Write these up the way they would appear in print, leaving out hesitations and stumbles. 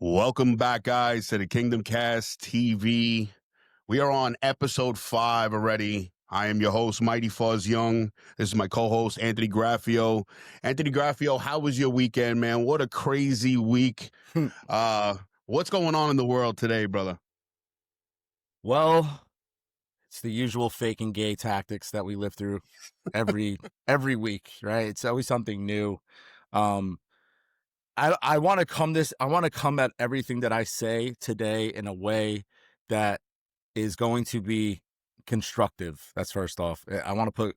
Welcome back, guys, to the Kingdom Cast TV. We are on episode 5 already. I am your host, Mighty Fuzz Young. This is my co-host, Anthony Graffeo. Anthony Graffeo, how was your weekend, man? What a crazy week. What's going on in the world today, brother? Well, it's the usual fake and gay tactics that we live through every week, right? It's always something new. I want to come at everything that I say today in a way that is going to be constructive. That's first off. I want to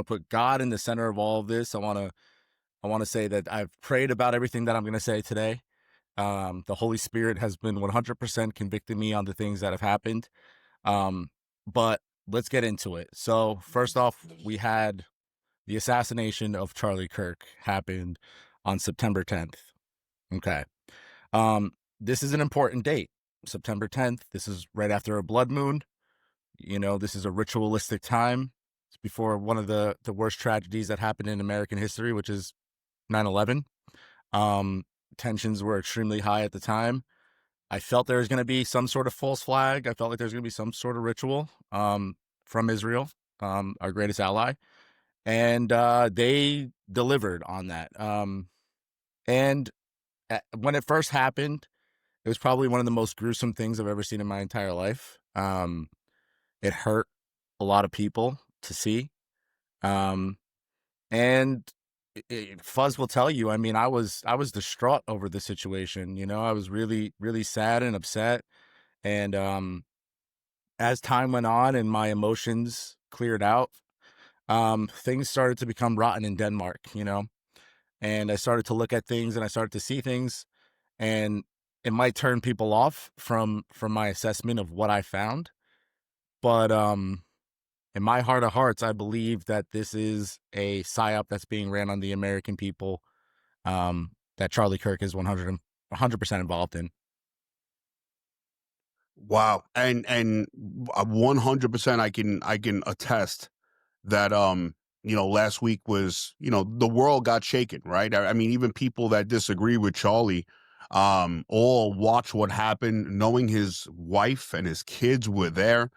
put God in the center of all of this. I want to say that I've prayed about everything that I'm going to say today. The Holy Spirit has been 100% convicting me on the things that have happened. But let's get into it. So first off, we had the assassination of Charlie Kirk happened on September 10th. Okay. This is an important date. September 10th. This is right after a blood moon. This is a ritualistic time. It's before one of the worst tragedies that happened in American history, which is 9/11. Tensions were extremely high at the time. I felt there was going to be some sort of false flag. I felt like there's going to be some sort of ritual from Israel, our greatest ally. And they delivered on that. And when it first happened, it was probably one of the most gruesome things I've ever seen in my entire life. It hurt a lot of people to see. And Fuzz will tell you, I mean, I was distraught over the situation. I was really, really sad and upset. And as time went on and my emotions cleared out, things started to become rotten in Denmark, and I started to look at things and I started to see things, and it might turn people off from my assessment of what I found. But in my heart of hearts, I believe that this is a psyop that's being ran on the American people, that Charlie Kirk is 100% involved in. Wow. And 100% I can attest that last week was, the world got shaken, right? I mean, even people that disagree with Charlie all watch what happened, knowing his wife and his kids were there.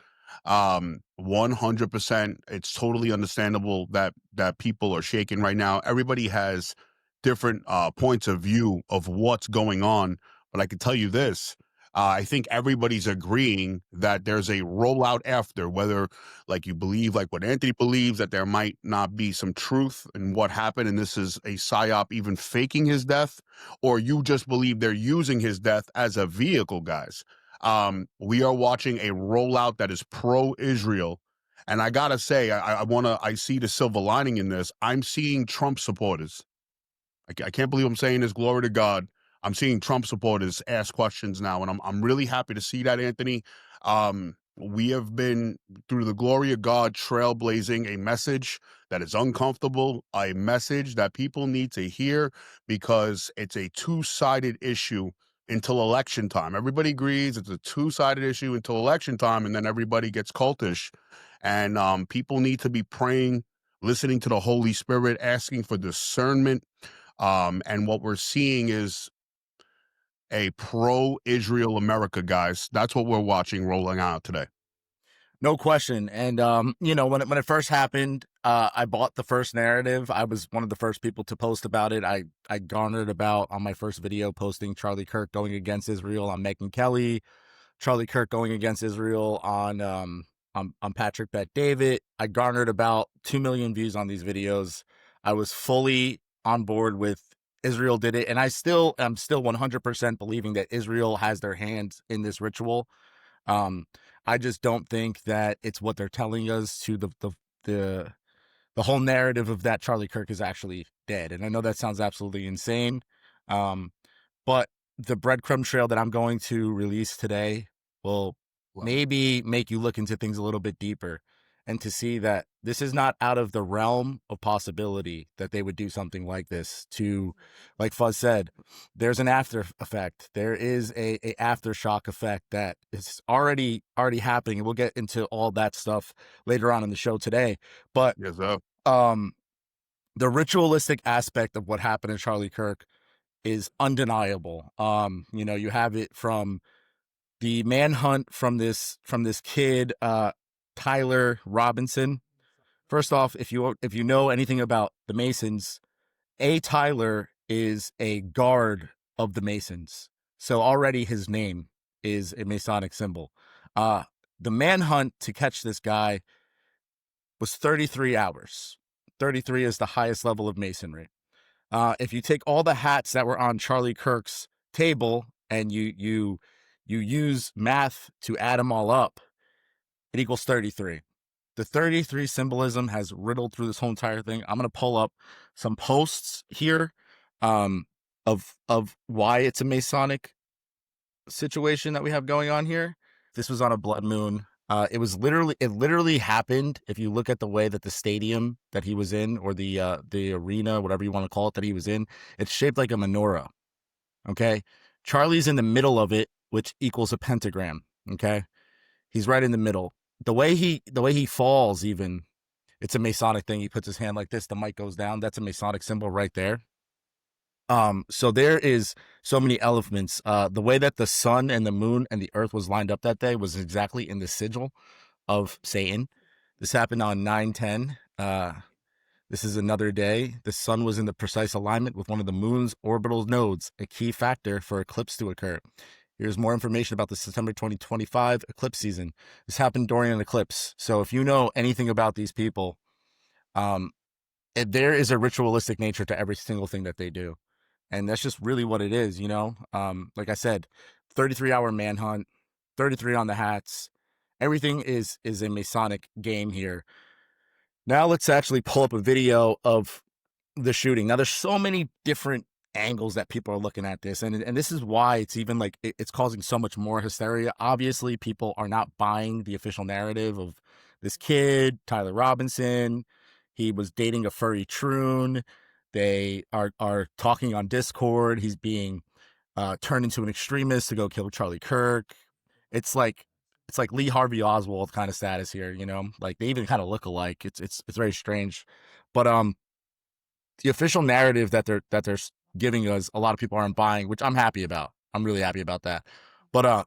100%, it's totally understandable that people are shaken right now. Everybody has different points of view of what's going on, but I can tell you this. I think everybody's agreeing that there's a rollout after, whether like you believe, like what Anthony believes, that there might not be some truth in what happened, and this is a psyop even faking his death, or you just believe they're using his death as a vehicle, guys. We are watching a rollout that is pro-Israel. And I gotta say, I see the silver lining in this. I'm seeing Trump supporters. I can't believe I'm saying this. Glory to God. I'm seeing Trump supporters ask questions now, and I'm really happy to see that, Anthony. We have been, through the glory of God, trailblazing a message that is uncomfortable, a message that people need to hear, because it's a two-sided issue until election time. Everybody agrees it's a two-sided issue until election time, and then everybody gets cultish. And people need to be praying, listening to the Holy Spirit, asking for discernment. And what we're seeing is a pro-Israel America, guys. That's what we're watching rolling out today. No question. And when it first happened, I bought the first narrative. I was one of the first people to post about it. I garnered about, on my first video, posting Charlie Kirk going against Israel on Megyn Kelly, Charlie Kirk going against Israel on Patrick Bet David. I garnered about 2 million views on these videos. I was fully on board with Israel did it, and I'm still 100% believing that Israel has their hands in this ritual. I just don't think that it's what they're telling us to the whole narrative of that Charlie Kirk is actually dead. And I know that sounds absolutely insane. But the breadcrumb trail that I'm going to release today will maybe make you look into things a little bit deeper, and to see that this is not out of the realm of possibility that they would do something like this to, like Fuzz said, there's an after effect. There is a aftershock effect that is already happening. And we'll get into all that stuff later on in the show today. But Yes, sir. the ritualistic aspect of what happened to Charlie Kirk is undeniable. You know, you have it from the manhunt from this kid, Tyler Robinson. First off, if you know anything about the Masons, A. Tyler is a guard of the Masons. So already his name is a Masonic symbol. The manhunt to catch this guy was 33 hours. 33 is the highest level of Masonry. If you take all the hats that were on Charlie Kirk's table and you use math to add them all up, it equals 33. The 33 symbolism has riddled through this whole entire thing. I'm going to pull up some posts here of why it's a Masonic situation that we have going on here. This was on a blood moon. It literally happened. If you look at the way that the stadium that he was in, or the arena, whatever you want to call it, that he was in, it's shaped like a menorah. Okay. Charlie's in the middle of it, which equals a pentagram. Okay. He's right in the middle. The way he falls, even, it's a Masonic thing. He puts his hand like this, the mic goes down. That's a Masonic symbol right there. So there is so many elements. The way that the sun and the moon and the earth was lined up that day was exactly in the sigil of Satan. This happened on 9/10. This is another day. The sun was in the precise alignment with one of the moon's orbital nodes, a key factor for eclipse to occur. Here's more information about the September 2025 eclipse season. This happened during an eclipse. So if you know anything about these people, there is a ritualistic nature to every single thing that they do. And that's just really what it is, you know? Like I said, 33-hour manhunt, 33 on the hats. Everything is a Masonic game here. Now let's actually pull up a video of the shooting. Now there's so many different angles that people are looking at this, and this is why it's even like it's causing so much more hysteria. Obviously, people are not buying the official narrative of this kid, Tyler Robinson. He was dating a furry troon. They are talking on Discord. He's being turned into an extremist to go kill Charlie Kirk. It's like Lee Harvey Oswald kind of status here, you know. Like they even kind of look alike. It's very strange, but the official narrative that they're giving us, a lot of people aren't buying, which I'm happy about. I'm really happy about that. But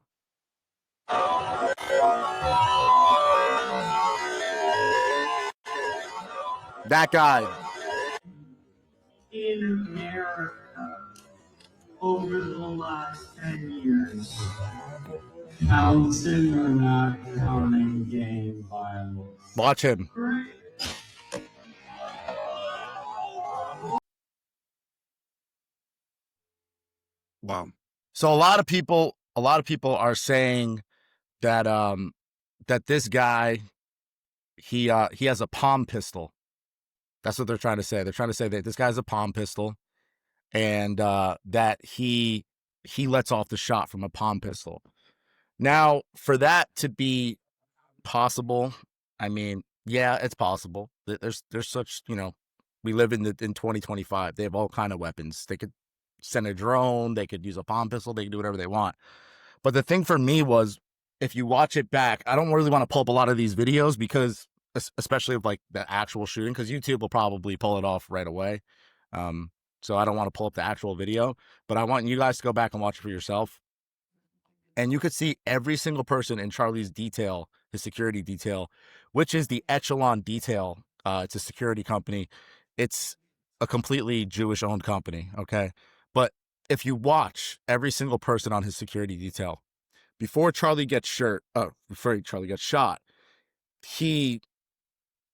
that guy. In America, over the last 10 years, counting or not counting gang violence. Watch him. Wow. So a lot of people are saying that that this guy, he has a palm pistol. That's what they're trying to say. They're trying to say that this guy has a palm pistol, and that he lets off the shot from a palm pistol. Now, for that to be possible, I mean, yeah, it's possible. There's such, you know, we live in 2025. They have all kind of weapons. They could send a drone. They could use a palm pistol. They can do whatever they want. But the thing for me was, if you watch it back, I don't really want to pull up a lot of these videos, because especially of like the actual shooting, because YouTube will probably pull it off right away. So I don't want to pull up the actual video, but I want you guys to go back and watch it for yourself. And you could see every single person in Charlie's detail, his security detail, which is the Echelon Detail. It's a security company. It's a completely Jewish-owned company, okay? But if you watch every single person on his security detail, before Charlie gets shot,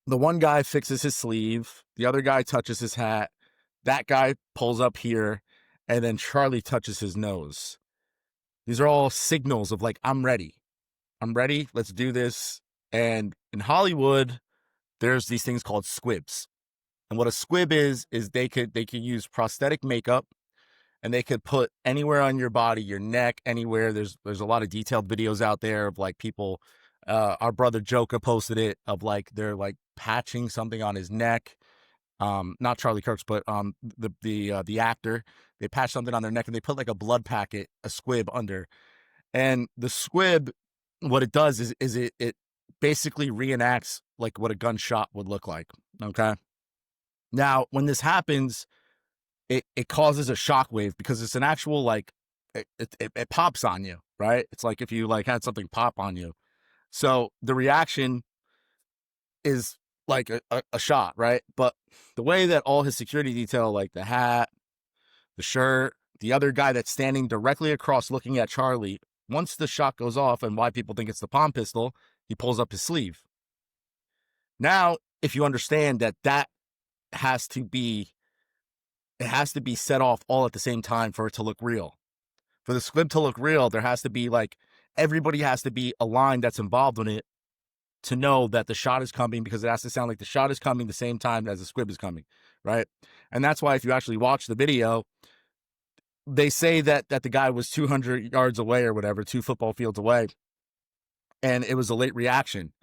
the one guy fixes his sleeve, the other guy touches his hat, that guy pulls up here, and then Charlie touches his nose. These are all signals of like, I'm ready, let's do this. And in Hollywood, there's these things called squibs. And what a squib is they could use prosthetic makeup, and they could put anywhere on your body, your neck, anywhere. There's a lot of detailed videos out there of like people, our brother Joka posted it, of like they're like patching something on his neck. Not Charlie Kirk's, but the actor. They patch something on their neck, and they put like a blood packet, a squib under. And the squib, what it does is it basically reenacts like what a gunshot would look like. Okay. Now, when this happens, it causes a shockwave because it's an actual like it pops on you, right? It's like if you like had something pop on you. So the reaction is like a shot, right? But the way that all his security detail, like the hat, the shirt, the other guy that's standing directly across looking at Charlie, once the shot goes off and why people think it's the palm pistol, he pulls up his sleeve. Now, if you understand that that has to be, it has to be set off all at the same time for it to look real. For the squib to look real, there has to be like, everybody has to be aligned that's involved in it to know that the shot is coming, because it has to sound like the shot is coming the same time as the squib is coming, right? And that's why if you actually watch the video, they say that the guy was 200 yards away or whatever, 2 football fields away, and it was a late reaction.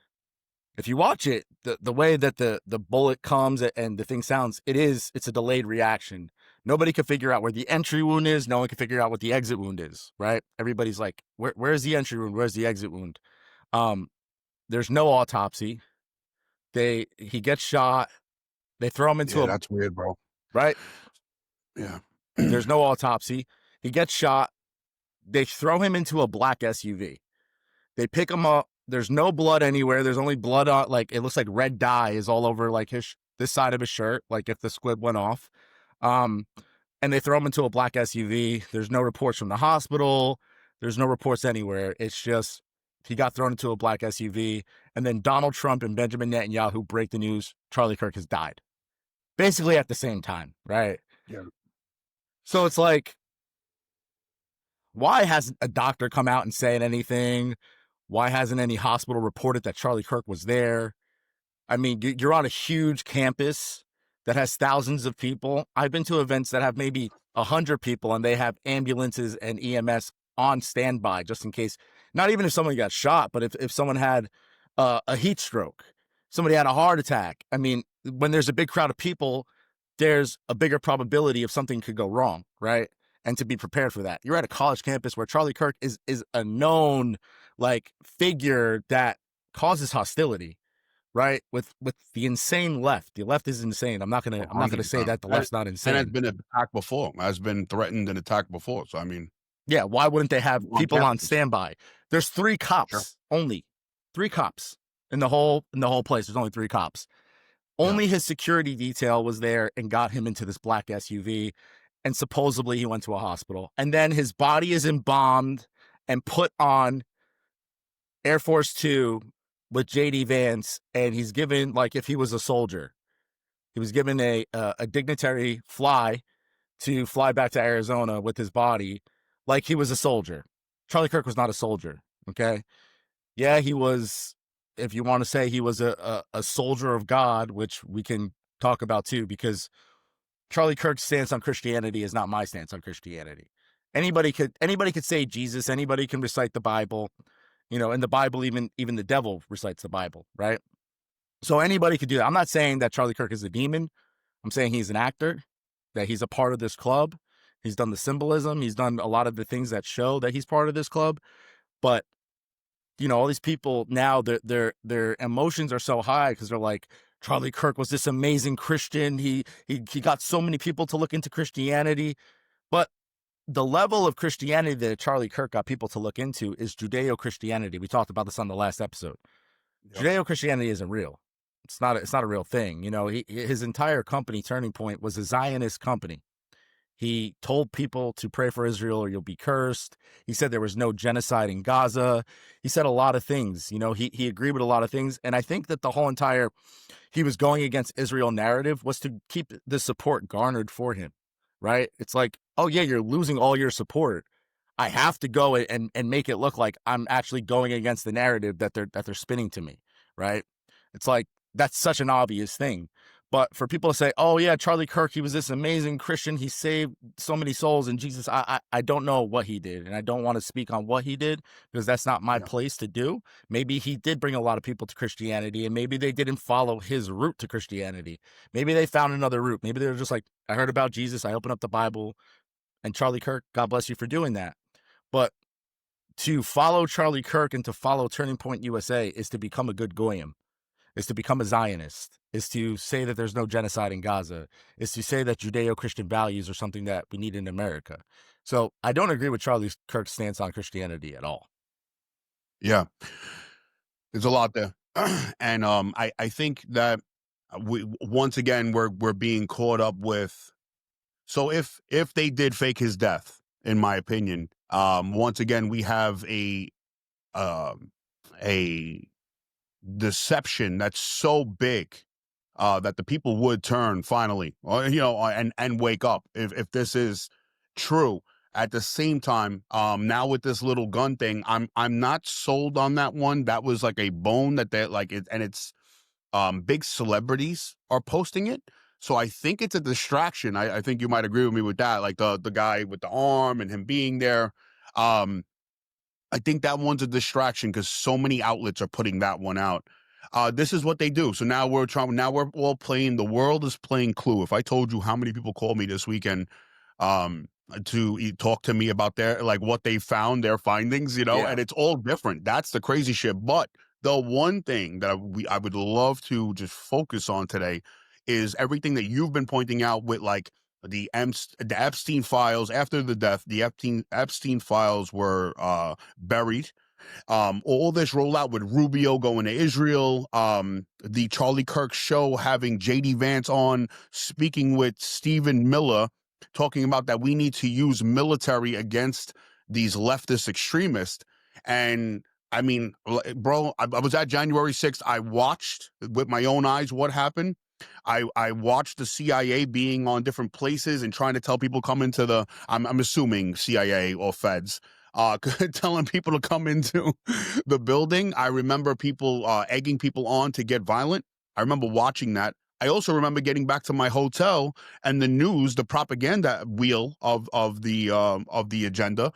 If you watch it, the way that the bullet comes and the thing sounds, it's a delayed reaction. Nobody can figure out where the entry wound is. No one can figure out what the exit wound is, right? Everybody's like, where's the entry wound? Where's the exit wound? There's no autopsy. He gets shot. They throw him into that's weird, bro. Right? Yeah. There's no autopsy. He gets shot. They throw him into a black SUV. They pick him up. There's no blood anywhere. There's only blood on, like, it looks like red dye is all over, like, this side of his shirt, like if the squib went off. And they throw him into a black SUV. There's no reports from the hospital. There's no reports anywhere. It's just he got thrown into a black SUV. And then Donald Trump and Benjamin Netanyahu break the news. Charlie Kirk has died. Basically at the same time, right? Yeah. So it's like, why hasn't a doctor come out and said anything? Why hasn't any hospital reported that Charlie Kirk was there? I mean, you're on a huge campus that has thousands of people. I've been to events that have maybe 100 people and they have ambulances and EMS on standby just in case. Not even if someone got shot, but if someone had a heat stroke, somebody had a heart attack. I mean, when there's a big crowd of people, there's a bigger probability of something could go wrong, right? And to be prepared for that. You're at a college campus where Charlie Kirk is a known like figure that causes hostility, right? With the insane left. The left is insane. I'm not gonna say that the left's not insane. And has been attacked before. Has been threatened and attacked before. So I mean, yeah, why wouldn't they have people on standby? There's 3 cops only. 3 cops in the whole place. There's only 3 cops. Only his security detail was there and got him into this black SUV, and supposedly he went to a hospital. And then his body is embalmed and put on Air Force 2 with JD Vance, and he's given, like if he was a soldier, he was given a dignitary fly to fly back to Arizona with his body like he was a soldier. Charlie Kirk was not a soldier, okay? Yeah, he was, if you want to say he was a soldier of God, which we can talk about too, because Charlie Kirk's stance on Christianity is not my stance on Christianity. Anybody could say Jesus, anybody can recite the Bible. You know, in the Bible, even the devil recites the Bible, right? So anybody could do that. I'm not saying that Charlie Kirk is a demon. I'm saying he's an actor, that he's a part of this club. He's done the symbolism. He's done a lot of the things that show that he's part of this club. But, you know, all these people now, their emotions are so high because they're like, Charlie Kirk was this amazing Christian. He got so many people to look into Christianity. But the level of Christianity that Charlie Kirk got people to look into is Judeo-Christianity. We talked about this on the last episode. Yep. Judeo-Christianity isn't real. It's not a real thing. You know, his entire company, Turning Point, was a Zionist company. He told people to pray for Israel or you'll be cursed. He said there was no genocide in Gaza. He said a lot of things. You know, he agreed with a lot of things. And I think that the whole entire, he was going against Israel narrative was to keep the support garnered for him, right? It's like, oh yeah, you're losing all your support. I have to go and make it look like I'm actually going against the narrative that they're spinning to me, right? It's like, that's such an obvious thing. But for people to say, oh yeah, Charlie Kirk, he was this amazing Christian. He saved so many souls. And Jesus, I don't know what he did. And I don't want to speak on what he did because that's not my place to do. Maybe he did bring a lot of people to Christianity and maybe they didn't follow his route to Christianity. Maybe they found another route. Maybe they were just like, I heard about Jesus. I opened up the Bible and Charlie Kirk, God bless you for doing that. But to follow Charlie Kirk and to follow Turning Point USA is to become a good goyim. is to become a Zionist, is to say that there's no genocide in Gaza, is to say that Judeo-Christian values are something that we need in America. So I don't agree with Charlie Kirk's stance on Christianity at all. Yeah, there's a lot there. And I think that once again we're being caught up with. So if they did fake his death, in my opinion, once again we have a deception that's so big that the people would turn finally, and wake up if this is true. At the same time, now with this little gun thing, I'm not sold on that one. That was like a bone that they like it, and it's big celebrities are posting it. So I think it's a distraction. I think you might agree with me with that. Like the guy with the arm and him being there. I think that one's a distraction because so many outlets are putting that one out. This is what they do. So now we're all playing. The world is playing Clue. If I told you how many people called me this weekend, to talk to me about what they found, their findings, and it's all different. That's the crazy shit. But the one thing that I would love to just focus on today is everything that you've been pointing out with like the Epstein files. After the death, the Epstein files were buried. All this rollout with Rubio going to Israel, the Charlie Kirk show having JD Vance on, speaking with Stephen Miller, talking about that we need to use military against these leftist extremists. And I mean, bro, I was at January 6th. I watched with my own eyes what happened. I watched the CIA being on different places and trying to tell people come into the, I'm assuming CIA or feds, telling people to come into the building. I remember people egging people on to get violent. I remember watching that. I also remember getting back to my hotel and the news, the propaganda wheel of the agenda,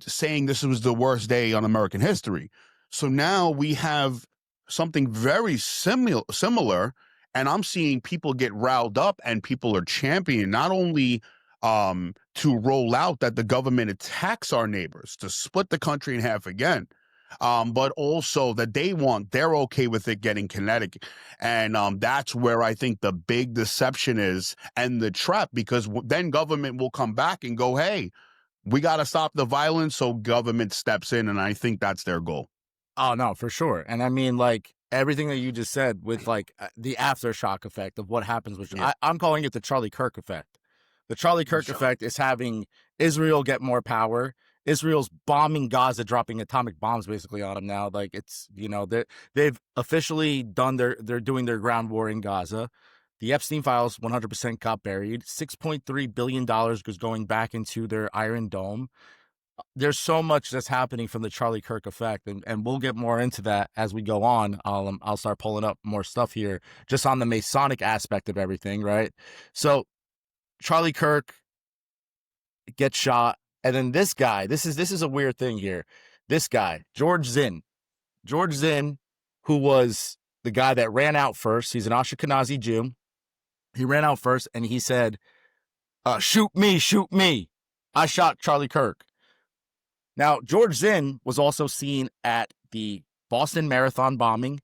saying this was the worst day on American history. So now we have something very similar, and I'm seeing people get riled up, and people are championing not only to roll out that the government attacks our neighbors, to split the country in half again, but also that they're okay with it getting kinetic. And that's where I think the big deception is and the trap, because then government will come back and go, hey, we got to stop the violence. So government steps in. And I think that's their goal. Oh, no, for sure. And I mean, like everything that you just said with like the aftershock effect of what happens with, I'm calling it the Charlie Kirk effect. The Charlie Kirk effect is having Israel get more power. Israel's bombing Gaza, dropping atomic bombs basically on them now. Like it's, they've officially done they're doing their ground war in Gaza. The Epstein files 100% got buried. $6.3 billion was going back into their Iron Dome. There's so much that's happening from the Charlie Kirk effect, and we'll get more into that as we go on. I'll start pulling up more stuff here just on the Masonic aspect of everything, right? So Charlie Kirk gets shot, and then this guy, this is a weird thing here. This guy, George Zinn, who was the guy that ran out first. He's an Ashkenazi Jew. He ran out first, and he said, shoot me. I shot Charlie Kirk. Now, George Zinn was also seen at the Boston Marathon bombing,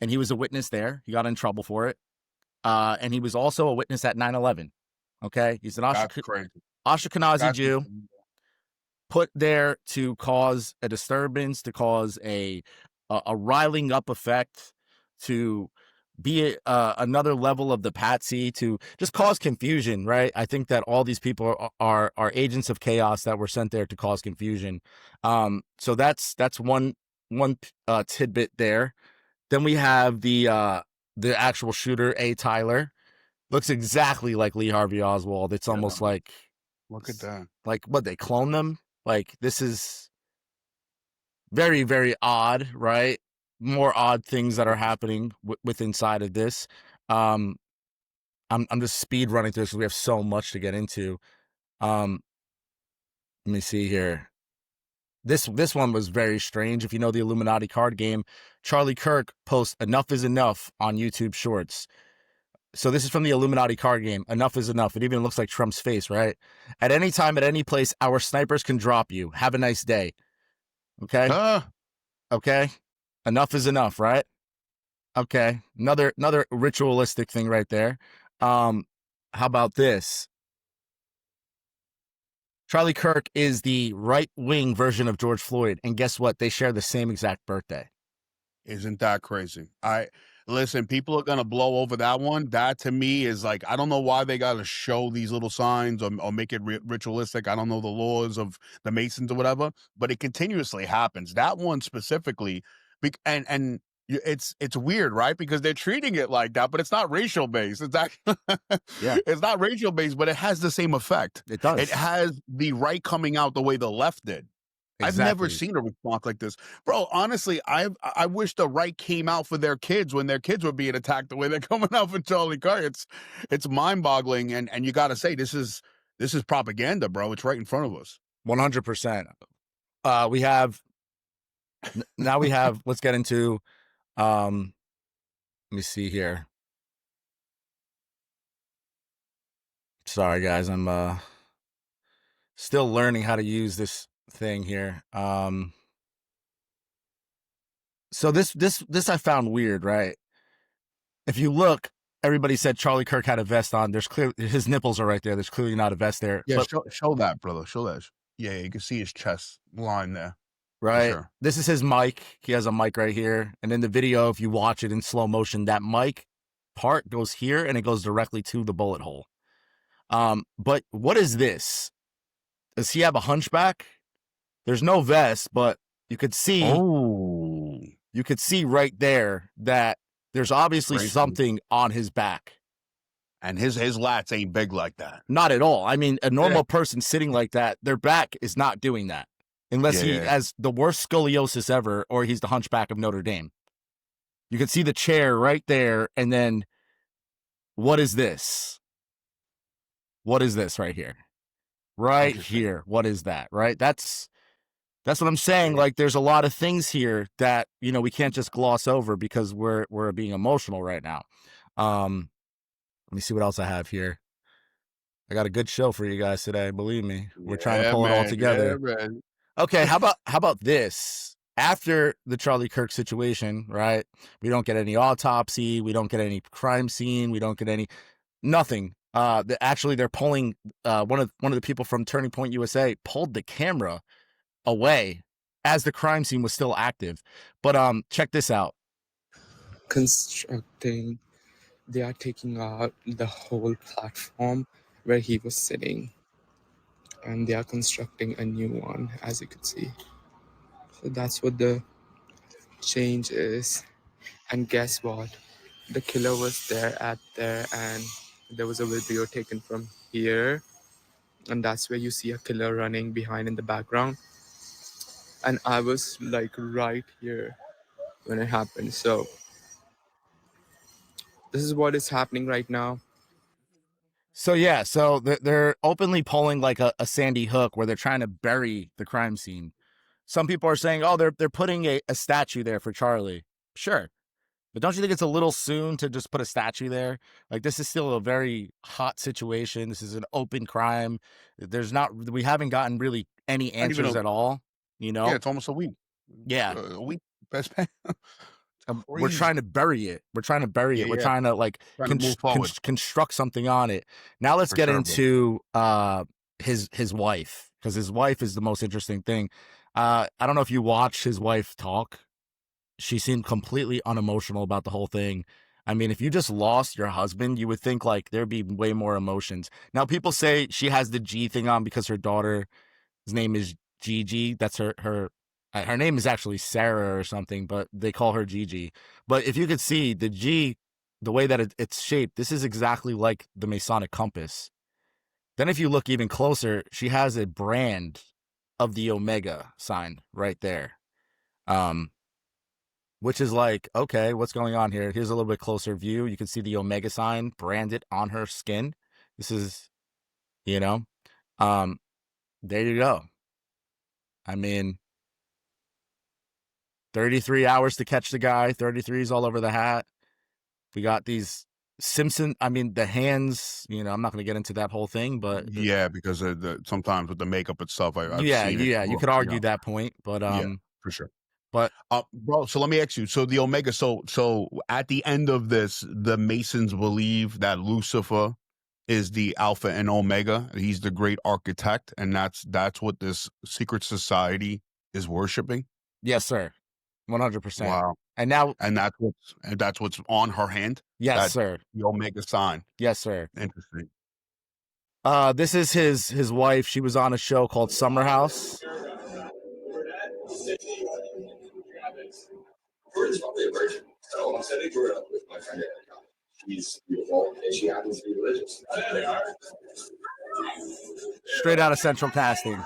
and he was a witness there. He got in trouble for it. And he was also a witness at 9/11. Okay? He's an Ashkenazi Jew put there to cause a disturbance, to cause a riling up effect, to be another level of the patsy, to just cause confusion, right? I think that all these people are agents of chaos that were sent there to cause confusion. So that's one tidbit there. Then we have the actual shooter, A. Tyler. Looks exactly like Lee Harvey Oswald. It's almost like, look at that. Like what, they clone them? Like this is very, very odd, right? More odd things that are happening with inside of this. I'm just speed running through this because we have so much to get into. Let me see here. This one was very strange. If you know the Illuminati card game, Charlie Kirk posts "Enough is enough" on YouTube Shorts. So this is from the Illuminati card game. Enough is enough. It even looks like Trump's face, right? At any time, at any place, our snipers can drop you. Have a nice day. Okay? Okay? Enough is enough, right? Okay, another ritualistic thing right there. How about this? Charlie Kirk is the right-wing version of George Floyd, and guess what? They share the same exact birthday. Isn't that crazy? I listen, people are gonna blow over that one. That to me is like, I don't know why they gotta show these little signs or make it ritualistic. I don't know the laws of the Masons or whatever, but it continuously happens. That one specifically, it's weird, right? Because they're treating it like that, but it's not racial based. It's actually Yeah, it's not racial based, but it has the same effect. it It does. has the right coming out the way the left did. I've never Exactly. seen a response like this. Bro, honestly, I wish the right came out for their kids when their kids were being attacked the way they're coming out for Charlie Kirk. It's mind-boggling, and you gotta say this is propaganda, bro. It's right in front of us. 100%. We have now we have. Let's get into. Let me see here. Sorry, guys. I'm still learning how to use this thing here. So this I found weird, right? If you look, everybody said Charlie Kirk had a vest on. There's clear his nipples are right there. There's clearly not a vest there. Yeah, But show that, brother. Show that. Yeah, you can see his chest line there for right, sure. this is his mic. He has a mic right here. And in the video, if you watch it in slow motion, that mic part goes here and it goes directly to the bullet hole. But what is this? Does he have a hunchback? There's no vest, but you could see Oh, right there that there's obviously crazy. something on his back. And his lats ain't big like that. Not at all. I mean, a normal person sitting like that, their back is not doing that. Unless he has the worst scoliosis ever, or he's the Hunchback of Notre Dame. You can see the chair right there, and then what is this? What is this right here? Right here. What is that? Right? That's what I'm saying. Like, there's a lot of things here that, you know, we can't just gloss over because we're being emotional right now. Let me see what else I have here. I got a good show for you guys today. Believe me, we're trying to pull it all together. Yeah, Okay, how about this? After the Charlie Kirk situation, right? We don't get any autopsy. We don't get any crime scene. We don't get any nothing. Actually, they're pulling. One of the people from Turning Point USA pulled the camera away as the crime scene was still active. But check this out. Constructing. They are taking out the whole platform where he was sitting, and they are constructing a new one, as you can see. So that's what the change is. And guess what? The killer was there, and there was a video taken from here, and that's where you see a killer running behind in the background. And I was like right here when it happened. So this is what is happening right now. So yeah, so they're openly pulling like a Sandy Hook where they're trying to bury the crime scene. Some people are saying, oh, they're putting a statue there for Charlie. Sure. But don't you think it's a little soon to just put a statue there? Like, this is still a very hot situation. This is an open crime. We haven't gotten really any answers at all, you know? Yeah, it's almost a week. Yeah. A week. Best We're trying to bury it. We're trying to bury it. We're trying to like construct something on it. Now let's get into his wife, because his wife is the most interesting thing. I don't know if you watched his wife talk. She seemed completely unemotional about the whole thing. I mean, if you just lost your husband, you would think like there'd be way more emotions. Now, people say she has the G thing on because her daughter's name is Gigi. That's her name is actually Sarah or something, but they call her Gigi. But if you could see the G, the way that it's shaped, this is exactly like the Masonic compass. Then if you look even closer, she has a brand of the Omega sign right there. Which is like, okay, what's going on here? Here's a little bit closer view. You can see the Omega sign branded on her skin. This is, you know, there you go. I mean, 33 hours to catch the guy. 33 is all over the hat. We got these the hands, you know, I'm not going to get into that whole thing, but yeah, because sometimes with the makeup and stuff, I've yeah, seen it. you could argue that point, but yeah, for sure. But Bro, so let me ask you. So the Omega, so at the end of this, the Masons believe that Lucifer is the Alpha and Omega. He's the great architect, and that's what this secret society is worshiping. yes, sir, 100%. Wow. And now, And that's what's on her hand. yes, That sir. the Omega sign. Yes, sir. Interesting. This is his wife. She was on a show called Summer House. She's beautiful and she happens to be religious. Straight out of Central Casting.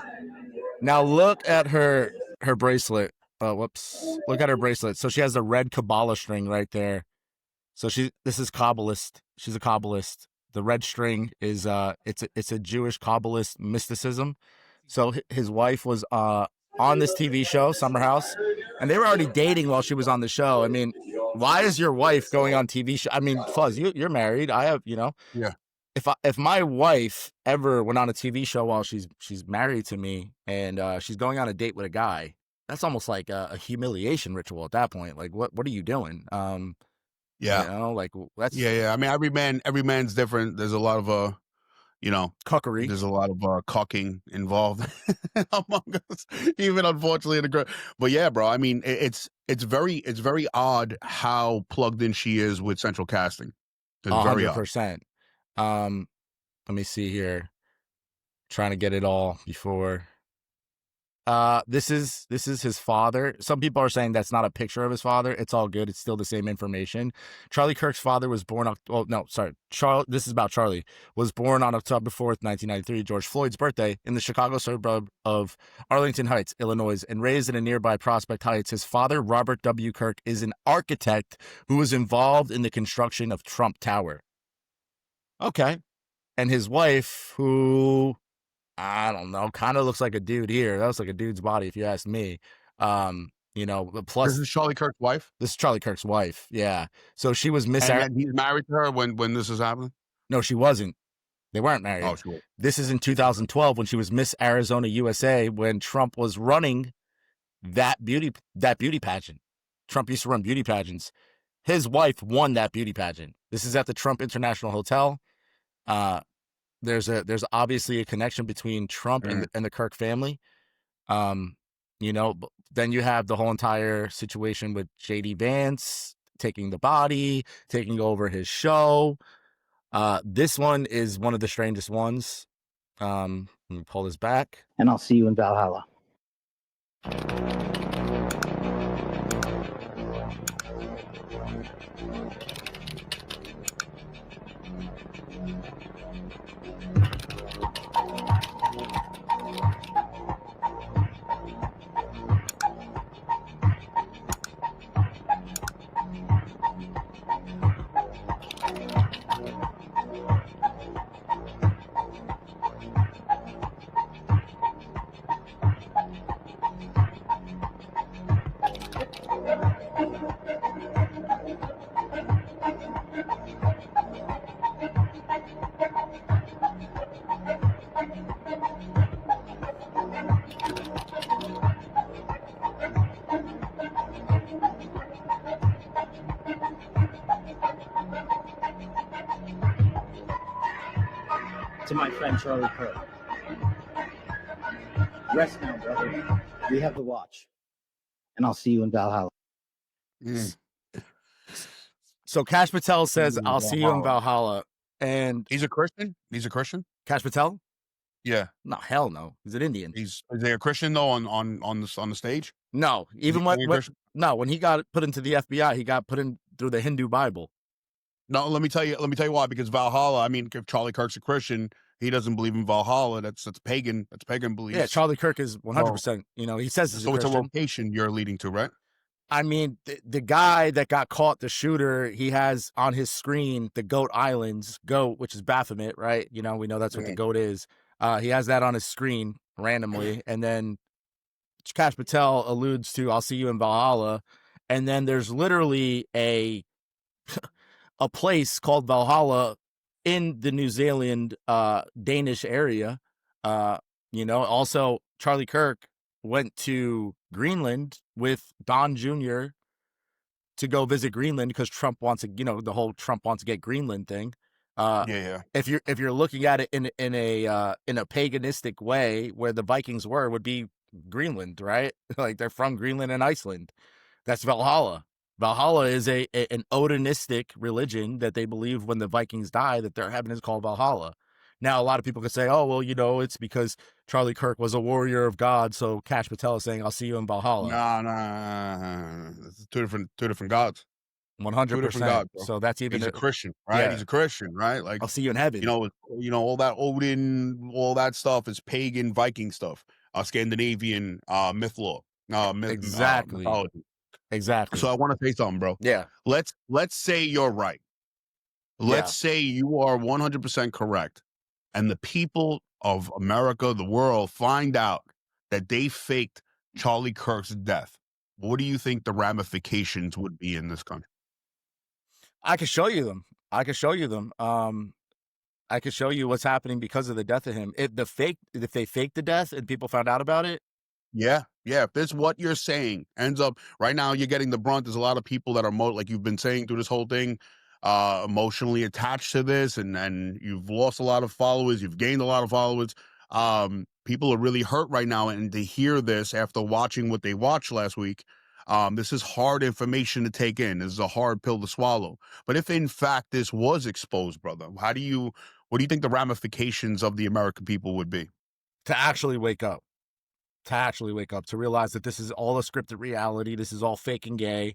Now look at her bracelet. Whoops. Look at her bracelet. So she has the red Kabbalah string right there. So this is Kabbalist. She's a Kabbalist. The red string is it's a Jewish Kabbalist mysticism. So his wife was on this TV show, Summer House, and they were already dating while she was on the show. I mean, why is your wife going on TV show? I mean, Fuzz, you're married. I have, Yeah. If my wife ever went on a TV show while she's married to me and she's going on a date with a guy, that's almost like a humiliation ritual at that point. Like, what are you doing? Yeah. Like that's Yeah. I mean, every man's different. There's a lot of cuckery. There's a lot of cucking involved among us, even unfortunately in the group. But yeah, bro. I mean, it's very odd how plugged in she is with Central Casting. It's very odd. 100%. Let me see here. Trying to get it all before. This is his father. Some people are saying that's not a picture of his father. It's all good. It's still the same information. Charlie Kirk's father was born this is about Charlie. Was born on October 4th, 1993, George Floyd's birthday, in the Chicago suburb of Arlington Heights, Illinois, and raised in a nearby Prospect Heights. His father, Robert W. Kirk, is an architect who was involved in the construction of Trump Tower. Okay. And his wife, who, I don't know, kind of looks like a dude here. That looks like a dude's body, if you ask me. Plus, This is Charlie Kirk's wife. This is Charlie Kirk's wife. Yeah. So she was Miss. And he's married to her when this is happening. No, she wasn't. They weren't married. Oh, sure. This is in 2012 when she was Miss Arizona USA, when Trump was running that beauty pageant. Trump used to run beauty pageants. His wife won that beauty pageant. This is at the Trump International Hotel. There's obviously a connection between Trump and the Kirk family. Then you have the whole entire situation with JD Vance taking the body, taking over his show. This one is one of the strangest ones. Let me pull this back. And I'll see you in Valhalla. To my friend Charlie Kirk. Rest now, brother. We have the watch. And I'll see you in Valhalla. So Kash Patel says, I'll see you in Valhalla. And he's a Christian? He's a Christian? Kash Patel? Yeah. No, hell no. He's an Indian. Is he a Christian though on the stage? No. Even when he got put into the FBI, he got put in through the Hindu Bible. No, let me tell you why. Because Valhalla, I mean, if Charlie Kirk's a Christian, he doesn't believe in Valhalla. That's pagan. That's pagan beliefs. Yeah, Charlie Kirk is 100%. He says he's so. It's a Christian. location you're leading to, right? I mean, the guy that got caught, the shooter, he has on his screen the Goat Islands, Goat, which is Baphomet, right? We know that's what the Goat is. He has that on his screen randomly, and then Kash Patel alludes to "I'll see you in Valhalla," and then there's literally a place called Valhalla in the New Zealand Danish area. Also Charlie Kirk went to Greenland with Don Jr. to go visit Greenland because Trump wants to, the whole Trump wants to get Greenland thing. Yeah. If you're looking at it in a paganistic way, where the Vikings would be Greenland, right? Like they're from Greenland and Iceland. That's Valhalla. Valhalla is an Odinistic religion that they believe when the Vikings die that their heaven is called Valhalla. Now, a lot of people could say, oh, well, it's because Charlie Kirk was a warrior of God. So Cash Patel is saying, I'll see you in Valhalla. Nah. It's two different gods. 100%. Two different gods, bro. So that's even He's a Christian, right? Yeah. He's a Christian, right? Like, I'll see you in heaven. All that Odin, all that stuff is pagan Viking stuff. Scandinavian myth lore. Exactly. Mythology. Exactly. So I want to say something, bro. Yeah. Let's say you're right. Let's say you are 100% correct, and the people of America, the world, find out that they faked Charlie Kirk's death. What do you think the ramifications would be in this country? I can show you them. I can show you what's happening because of the death of him. If they faked the death and people found out about it. Yeah. If this what you're saying ends up right now, you're getting the brunt. There's a lot of people that are like you've been saying through this whole thing, emotionally attached to this, and you've lost a lot of followers. You've gained a lot of followers. People are really hurt right now, and to hear this after watching what they watched last week, this is hard information to take in. This is a hard pill to swallow. But if in fact this was exposed, brother, what do you think the ramifications of the American people would be? To actually wake up. To realize that this is all a scripted reality. This is all fake and gay,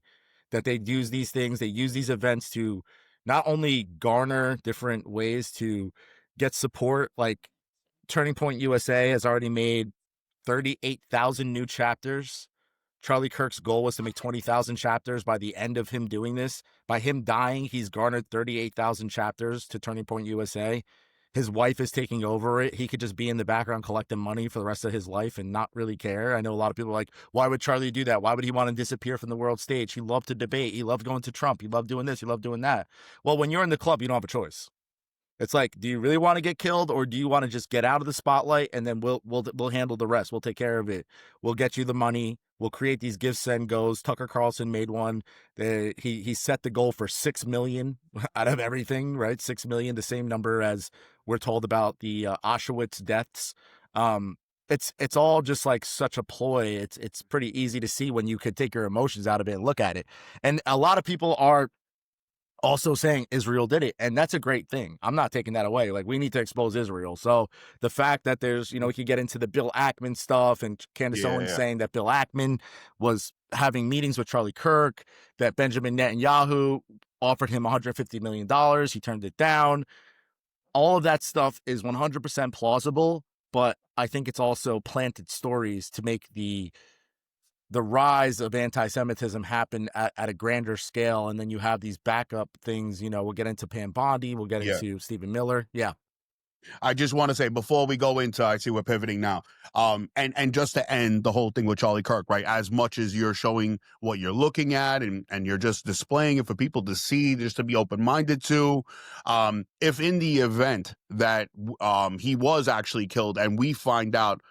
that they use these things. They use these events to not only garner different ways to get support, like Turning Point USA has already made 38,000 new chapters. Charlie Kirk's goal was to make 20,000 chapters by the end of him doing this. By him dying, he's garnered 38,000 chapters to Turning Point USA. His wife is taking over it. He could just be in the background collecting money for the rest of his life and not really care. I know a lot of people are like, why would Charlie do that? Why would he want to disappear from the world stage? He loved to debate. He loved going to Trump. He loved doing this. He loved doing that. Well, when you're in the club, you don't have a choice. It's like, do you really want to get killed, or do you want to just get out of the spotlight and then we'll handle the rest? We'll take care of it. We'll get you the money. We'll create these give, send, goes. Tucker Carlson made one. He set the goal for 6 million out of everything, right? 6 million, the same number as we're told about the Auschwitz deaths. It's all just like such a ploy. It's pretty easy to see when you could take your emotions out of it and look at it. And a lot of people are also saying Israel did it, and that's a great thing. I'm not taking that away. Like, we need to expose Israel. So the fact that there's, we could get into the Bill Ackman stuff, and Candace Owens saying that Bill Ackman was having meetings with Charlie Kirk, that Benjamin Netanyahu offered him $150 million. He turned it down. All of that stuff is 100% plausible, but I think it's also planted stories to make the rise of anti-Semitism happen at a grander scale. And then you have these backup things, we'll get into Pam Bondi, we'll get into Stephen Miller. Yeah. I just want to say, before we go into, I see we're pivoting now, and just to end the whole thing with Charlie Kirk, right? As much as you're showing what you're looking at and you're just displaying it for people to see, just to be open-minded to, if in the event that he was actually killed and we find out,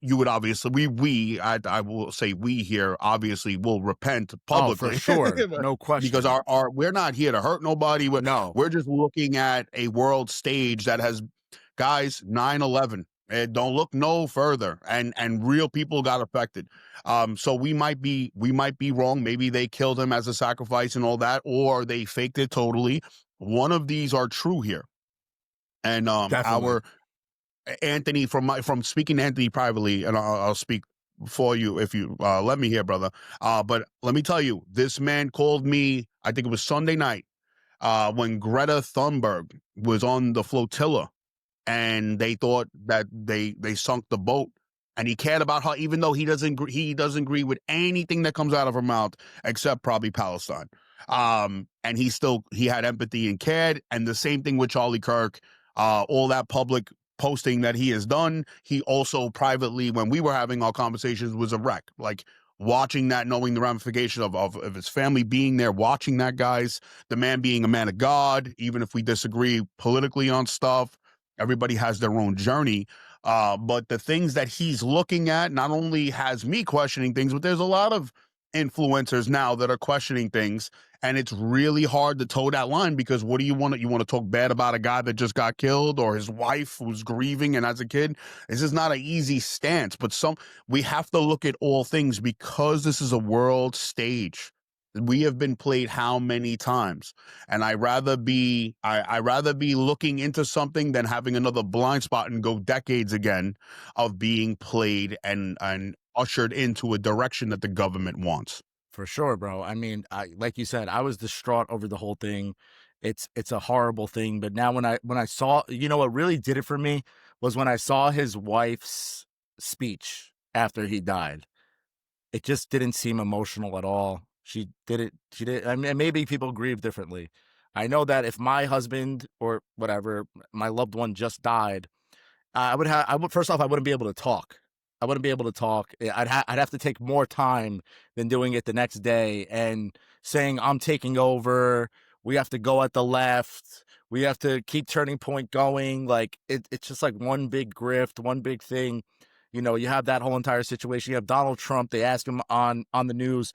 you would obviously, I will say we here obviously will repent publicly. Oh, for sure. No question. Because we're not here to hurt nobody. We're just looking at a world stage that has, guys, 9/11. Don't look no further, and real people got affected. So we might be wrong. Maybe they killed him as a sacrifice and all that, or they faked it totally. One of these are true here. And our Anthony, from speaking to Anthony privately, and I'll speak for you if you let me here, brother. But let me tell you, this man called me, I think it was Sunday night, when Greta Thunberg was on the flotilla, and they thought that they sunk the boat, and he cared about her, even though he doesn't agree with anything that comes out of her mouth except probably Palestine. And he had empathy and cared. And the same thing with Charlie Kirk, all that public posting that he has done. He also privately, when we were having our conversations, was a wreck. Like, watching that, knowing the ramifications of his family being there, watching that, guys, the man being a man of God, even if we disagree politically on stuff, everybody has their own journey. But the things that he's looking at not only has me questioning things, but there's a lot of influencers now that are questioning things. And it's really hard to toe that line, because what do you want? You want to talk bad about a guy that just got killed, or his wife who's grieving and as a kid? This is not an easy stance, but we have to look at all things, because this is a world stage. We have been played how many times? And I rather be looking into something than having another blind spot and go decades again of being played and ushered into a direction that the government wants. For sure, bro. I mean, like you said, I was distraught over the whole thing. It's a horrible thing. But now when I saw, what really did it for me was when I saw his wife's speech after he died. It just didn't seem emotional at all. She did. I mean, maybe people grieve differently. I know that if my husband or whatever, my loved one just died, first off, I wouldn't be able to talk. I wouldn't be able to talk. I'd have to take more time than doing it the next day and saying, I'm taking over. We have to go at the left. We have to keep Turning Point going. Like it's just like one big grift, one big thing. You have that whole entire situation. You have Donald Trump. They ask him on the news,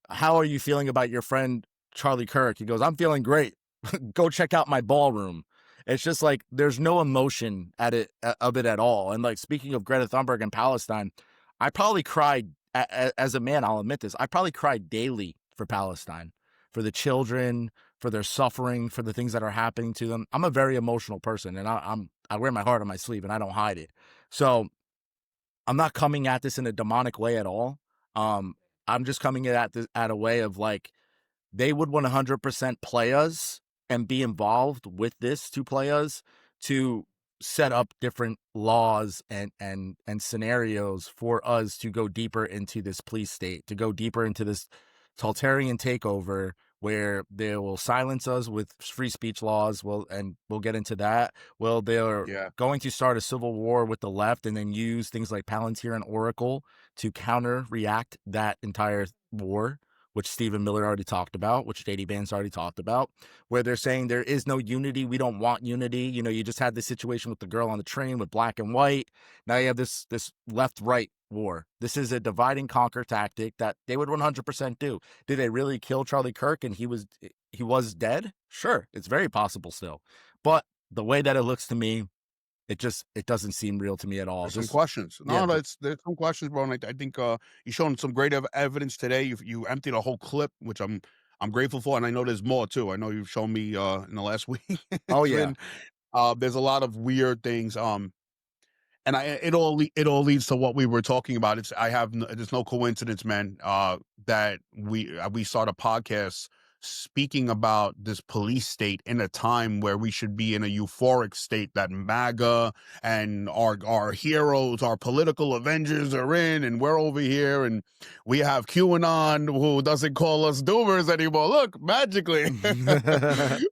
how are you feeling about your friend Charlie Kirk? He goes, I'm feeling great. Go check out my ballroom. It's just like there's no emotion of it at all. And like, speaking of Greta Thunberg and Palestine, I probably cried as a man. I'll admit this. I probably cried daily for Palestine, for the children, for their suffering, for the things that are happening to them. I'm a very emotional person, and I wear my heart on my sleeve, and I don't hide it. So I'm not coming at this in a demonic way at all. I'm just coming at this at a way of like, they would 100% play us and be involved with this to play us, to set up different laws and scenarios for us to go deeper into this police state, to go deeper into this totalitarian takeover where they will silence us with free speech laws. And we'll get into that. Well, they're going to start a civil war with the left and then use things like Palantir and Oracle to react that entire war, which Stephen Miller already talked about, which JD Vance already talked about, where they're saying there is no unity. We don't want unity. You just had this situation with the girl on the train with black and white. Now you have this left-right war. This is a divide and conquer tactic that they would 100% do. Did they really kill Charlie Kirk and he was dead? Sure, it's very possible still. But the way that it looks to me, it doesn't seem real to me at all. There's some questions. There's some questions, bro. And I think you've shown some great evidence today. You emptied a whole clip, which I'm grateful for, and I know there's more too. I know you've shown me in the last week. Oh yeah. There's a lot of weird things. And it all leads to what we were talking about. There's no coincidence, man, that we start a podcast speaking about this police state in a time where we should be in a euphoric state that MAGA and our heroes, our political avengers are in, and we're over here, and we have QAnon who doesn't call us doomers anymore. Look, magically,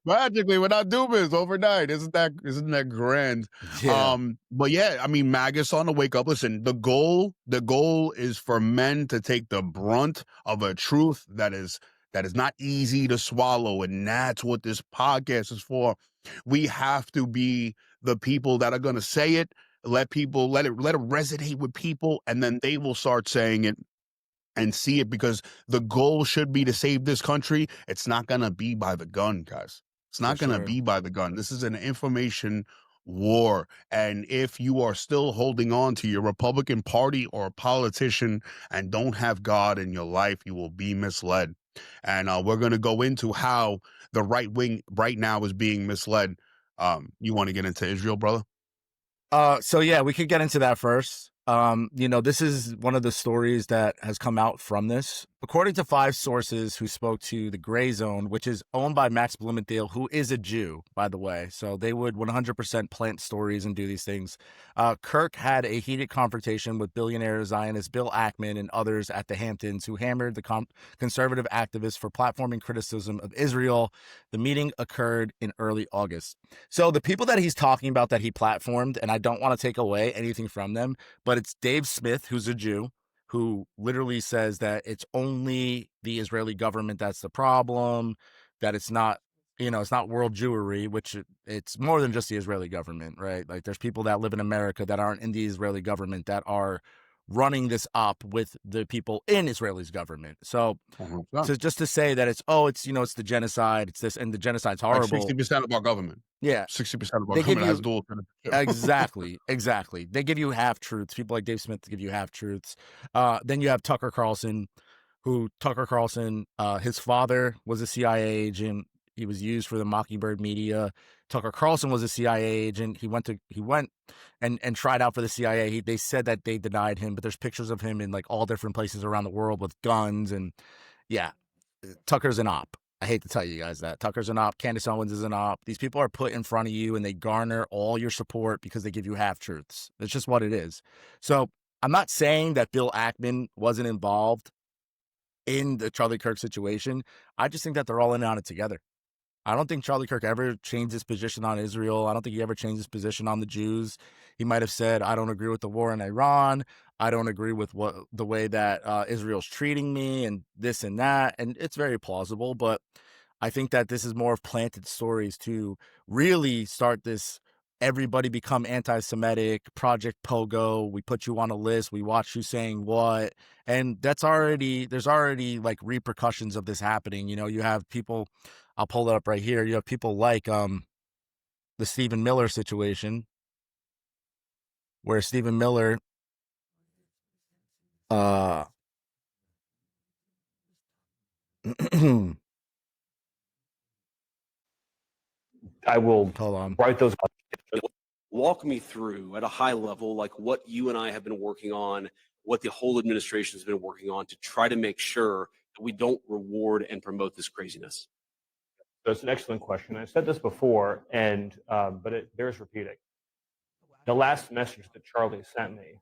magically, we're not doomers overnight. Isn't that grand? Yeah. But yeah, I mean, MAGA's on the wake up. Listen, the goal is for men to take the brunt of a truth that is not easy to swallow, and that's what this podcast is for. We have to be the people that are going to say it, let it resonate with people, and then they will start saying it and see it, because the goal should be to save this country. It's not going to be by the gun, guys. It's not going to be by the gun. This is an information war. And if you are still holding on to your Republican Party or politician and don't have God in your life, you will be misled. And we're going to go into how the right wing right now is being misled. You want to get into Israel, brother? So yeah, we could get into that first. This is one of the stories that has come out from this. According to 5 sources who spoke to the Gray Zone, which is owned by Max Blumenthal, who is a Jew, by the way. So they would 100% plant stories and do these things. Kirk had a heated confrontation with billionaire Zionist Bill Ackman and others at the Hamptons, who hammered the conservative activists for platforming criticism of Israel. The meeting occurred in early August. So the people that he's talking about that he platformed, and I don't want to take away anything from them, but it's Dave Smith, who's a Jew, who literally says that it's only the Israeli government that's the problem, that it's not, it's not world Jewry, which it's more than just the Israeli government, right? Like there's people that live in America that aren't in the Israeli government that are running this op with the people in Israel's government. So just to say that it's the genocide, it's this, and the genocide's like horrible. 60% of our government. Yeah. 60% of our They give government you- has dual citizenship. Exactly. They give you half truths. People like Dave Smith give you half truths. Then you have Tucker Carlson, his father was a CIA agent. He was used for the Mockingbird media. Tucker Carlson was a CIA agent. He went and tried out for the CIA. They said that they denied him, but there's pictures of him in like all different places around the world with guns. And yeah, Tucker's an op. I hate to tell you guys that. Tucker's an op. Candace Owens is an op. These people are put in front of you and they garner all your support because they give you half truths. It's just what it is. So I'm not saying that Bill Ackman wasn't involved in the Charlie Kirk situation. I just think that they're all in on it together. I don't think Charlie Kirk ever changed his position on Israel. I don't think he ever changed his position on the Jews. He might have said, I don't agree with the war in Iran. I don't agree with the way that Israel's treating me and this and that. And it's very plausible, but I think that this is more of planted stories to really start this everybody become anti-Semitic, Project Pogo, we put you on a list, we watch you saying what, and there's already like repercussions of this happening. You have people, I'll pull it up right here, you have people like the Stephen Miller situation, where Stephen Miller I will hold on. write those. Walk me through at a high level, like what you and I have been working on, what the whole administration has been working on to try to make sure that we don't reward and promote this craziness. That's an excellent question. I said this before, and but it bears repeating. The last message that Charlie sent me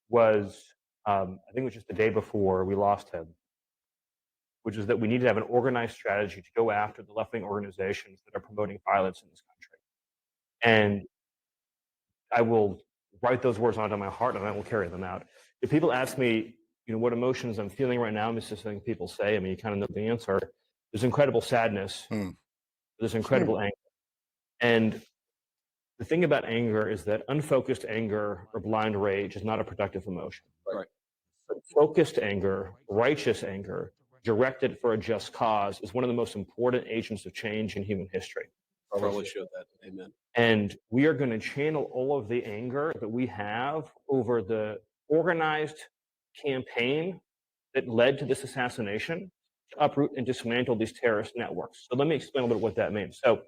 was, I think it was just the day before we lost him, which is that we need to have an organized strategy to go after the left-wing organizations that are promoting violence in this country. And I will write those words onto my heart and I will carry them out. If people ask me, what emotions I'm feeling right now, this is something people say, I mean, you kind of know the answer. There's incredible sadness. There's incredible anger. And the thing about anger is that unfocused anger or blind rage is not a productive emotion. Right. But focused anger, righteous anger, directed for a just cause is one of the most important agents of change in human history. Probably showed that. Amen. And we are going to channel all of the anger that we have over the organized campaign that led to this assassination to uproot and dismantle these terrorist networks. So let me explain a little bit what that means. So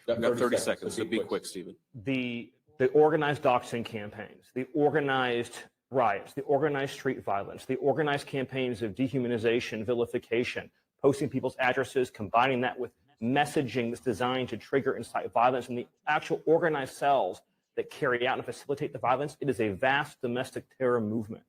got 30 seconds, so be quick, Stephen. The organized doxing campaigns, the organized riots, the organized street violence, the organized campaigns of dehumanization, vilification, posting people's addresses, combining that with messaging that's designed to trigger and incite violence, and the actual organized cells that carry out and facilitate the violence, it is a vast domestic terror movement.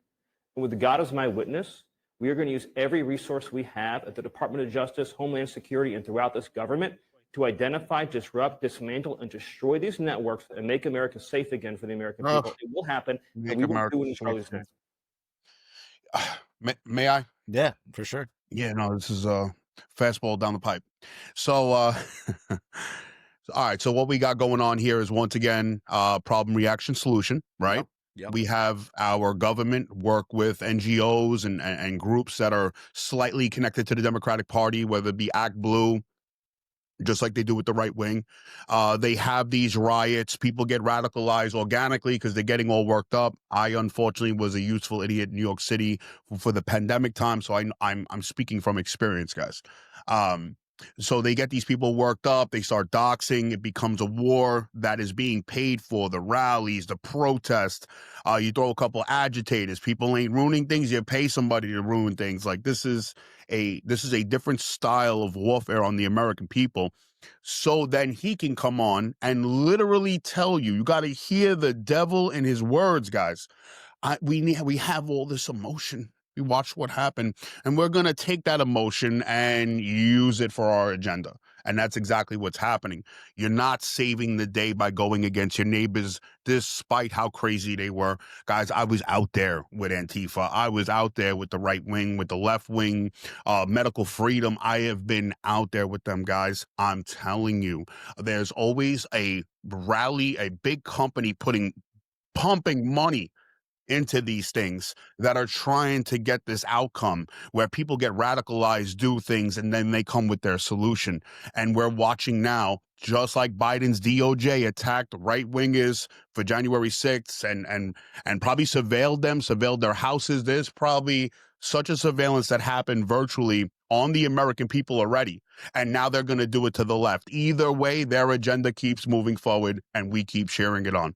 And with God as my witness, we are going to use every resource we have at the Department of Justice, Homeland Security, and throughout this government to identify, disrupt, dismantle, and destroy these networks and make America safe again for the American people. It will happen, and we will do it in Charlie's hands. May I? Yeah, for sure. Yeah, no, this is fastball down the pipe. So, all right. So what we got going on here is, once again, problem, reaction, solution, right? Yep. We have our government work with NGOs and groups that are slightly connected to the Democratic Party, whether it be Act Blue, just like they do with the right wing. They have these riots. People get radicalized organically because they're getting all worked up. I, unfortunately, was a useful idiot in New York City for the pandemic time, so I'm speaking from experience, guys. So they get these people worked up. They start doxing. It becomes a war that is being paid for. The rallies, the protest. You throw a couple agitators. People ain't ruining things. You pay somebody to ruin things. Like this is a different style of warfare on the American people. So then he can come on and literally tell you. You got to hear the devil in his words, guys. We have all this emotion. We watch what happened, and we're going to take that emotion and use it for our agenda. And that's exactly what's happening. You're not saving the day by going against your neighbors, despite how crazy they were. Guys, I was out there with Antifa. I was out there with the right wing, with the left wing, medical freedom. I have been out there with them, guys. I'm telling you, there's always a rally, a big company pumping money into these things that are trying to get this outcome where people get radicalized, do things, and then they come with their solution. And we're watching now, just like Biden's DOJ attacked right wingers for January 6th and probably surveilled their houses. There's probably such a surveillance that happened virtually on the American people already. And now they're going to do it to the left. Either way, their agenda keeps moving forward and we keep sharing it on.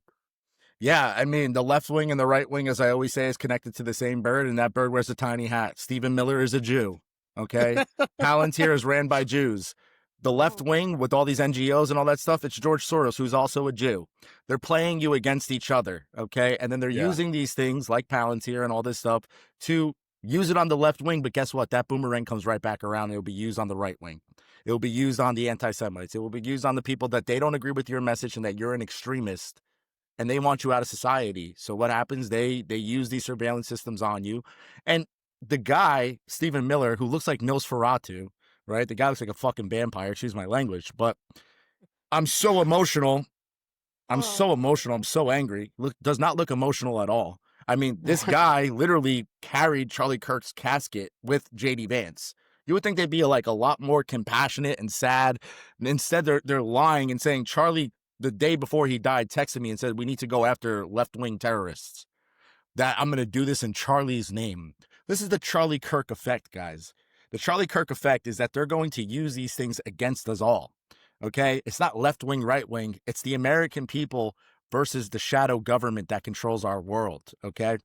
Yeah, I mean, the left wing and the right wing, as I always say, is connected to the same bird, and that bird wears a tiny hat. Stephen Miller is a Jew, okay? Palantir is ran by Jews. The left wing, with all these NGOs and all that stuff, it's George Soros, who's also a Jew. They're playing you against each other, okay? And then they're using these things like Palantir and all this stuff to use it on the left wing, but guess what? That boomerang comes right back around. It'll be used on the right wing. It will be used on the anti-Semites. It will be used on the people that they don't agree with your message and that you're an extremist. And they want you out of society. So what happens? They use these surveillance systems on you. And the guy, Stephen Miller, who looks like Nosferatu, right? The guy looks like a fucking vampire, excuse my language. But I'm so emotional. I'm so angry. Does not look emotional at all. I mean, this guy literally carried Charlie Kirk's casket with JD Vance. You would think they'd be like a lot more compassionate and sad. Instead, they're lying and saying Charlie, the day before he died, texted me and said, we need to go after left-wing terrorists. That I'm going to do this in Charlie's name. This is the Charlie Kirk effect, guys. The Charlie Kirk effect is that they're going to use these things against us all. Okay? It's not left-wing, right-wing. It's the American people versus the shadow government that controls our world. Okay?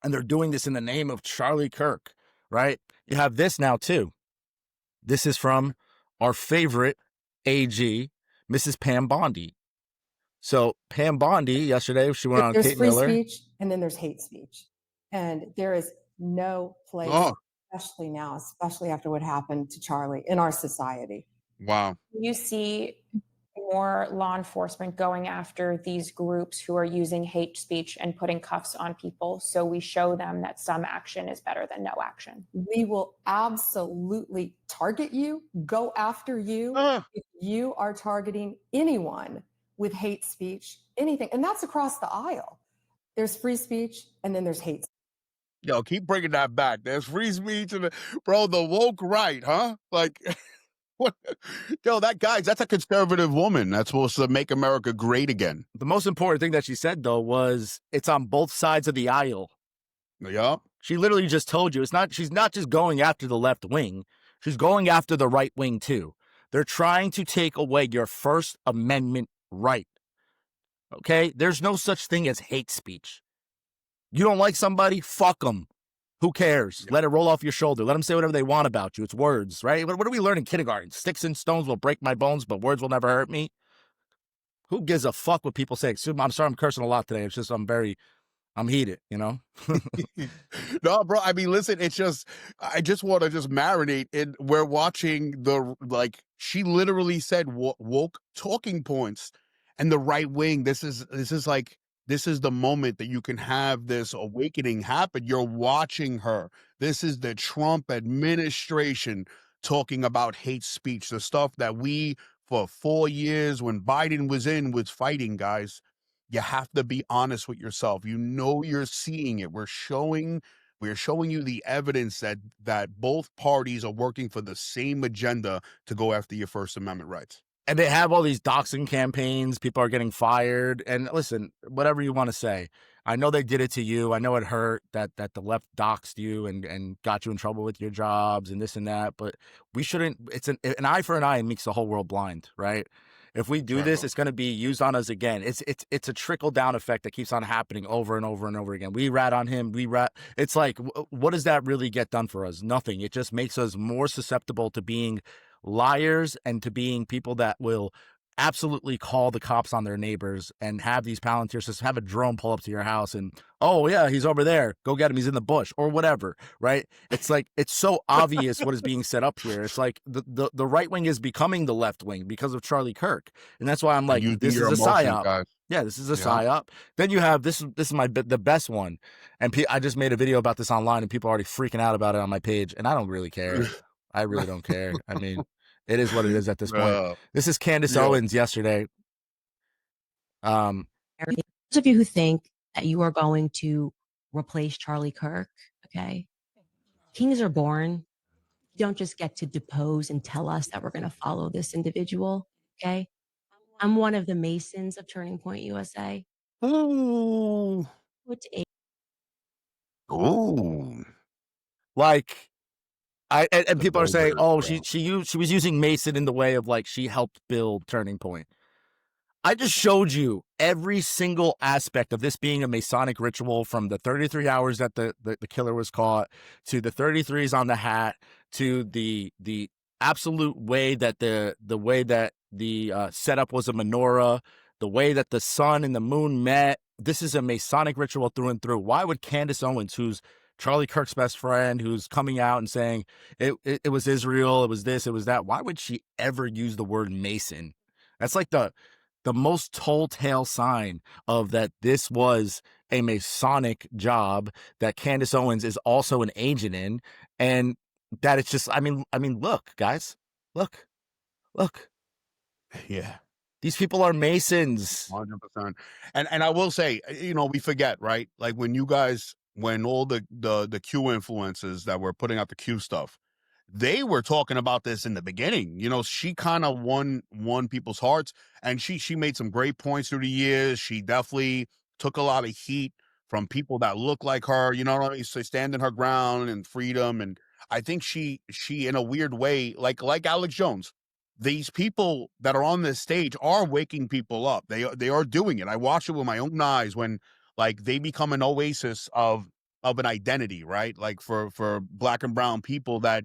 And they're doing this in the name of Charlie Kirk, right? You have this now, too. This is from our favorite AG, Mrs. Pam Bondi. So Pam Bondi yesterday, she went on Kate Miller. There's free speech and then there's hate speech. And there is no place, especially now, especially after what happened to Charlie in our society. Wow. You see more law enforcement going after these groups who are using hate speech and putting cuffs on people. So we show them that some action is better than no action. We will absolutely target you, go after you if you are targeting anyone with hate speech, anything. And that's across the aisle. There's free speech and then there's hate speech. Yo, keep bringing that back. There's free speech and the woke right, huh? Like, what? Yo, that's a conservative woman that's supposed to make America great again. The most important thing that she said, though, was it's on both sides of the aisle. Yeah. She literally just told you she's not just going after the left wing. She's going after the right wing, too. They're trying to take away your First Amendment right. Okay? There's no such thing as hate speech. You don't like somebody? Fuck them. Who cares? Let it roll off your shoulder. Let them say whatever they want about you. It's words, right? What do we learn in kindergarten? Sticks and stones will break my bones, but words will never hurt me. Who gives a fuck what people say? I'm sorry I'm cursing a lot today. It's just I'm heated, you know? No, bro. I mean, listen, I just want to just marinate. And we're watching she literally said woke talking points and the right wing. This is the moment that you can have this awakening happen. You're watching her. This is the Trump administration talking about hate speech, the stuff that we, for 4 years when Biden was fighting, guys. You have to be honest with yourself. You know you're seeing it. We're showing you the evidence that both parties are working for the same agenda to go after your First Amendment rights. And they have all these doxing campaigns. People are getting fired. And listen, whatever you want to say, I know they did it to you. I know it hurt that the left doxed you and got you in trouble with your jobs and this and that. But we shouldn't. It's an eye for an eye makes the whole world blind, right? If we do this, it's going to be used on us again. It's a trickle down effect that keeps on happening over and over and over again. We rat on him. It's like, what does that really get done for us? Nothing. It just makes us more susceptible to being liars and to being people that will absolutely call the cops on their neighbors and have these Palantirs just have a drone pull up to your house and, oh yeah, he's over there, go get him, he's in the bush or whatever, right? It's like, it's so obvious what is being set up here. It's like the right wing is becoming the left wing because of Charlie Kirk. And that's why I'm like, this is a psyop. Guys. Yeah, this is a psyop. Then you have this is the best one. And I just made a video about this online and people are already freaking out about it on my page. And I don't really care. I really don't care. I mean, it is what it is at this point. This is Candace Owens yesterday. Those of you who think that you are going to replace Charlie Kirk, okay? Kings are born. You don't just get to depose and tell us that we're going to follow this individual, okay? I'm one of the Masons of Turning Point USA. Ooh. Like, and people are saying, oh, she was using Mason in the way of like she helped build Turning Point. I just showed you every single aspect of this being a Masonic ritual, from the 33 hours that the killer was caught, to the 33s on the hat, to the absolute way that the setup was a menorah, the way that the sun and the moon met. This is a Masonic ritual through and through. Why would Candace Owens, who's Charlie Kirk's best friend, who's coming out and saying it was Israel, it was this, it was that, why would she ever use the word Mason? That's like the most telltale sign of that this was a Masonic job that Candace Owens is also an agent in, and that it's just, I mean, look, guys, look. Yeah. These people are Masons. 100%. And I will say, we forget, right? Like when all the Q influencers that were putting out the Q stuff, they were talking about this in the beginning. She kind of won people's hearts, and she made some great points through the years. She definitely took a lot of heat from people that look like her, so standing her ground and freedom. And I think she in a weird way, like Alex Jones, these people that are on this stage are waking people up. They are doing it. I watch it with my own eyes when like they become an oasis of an identity, right? Like for Black and brown people that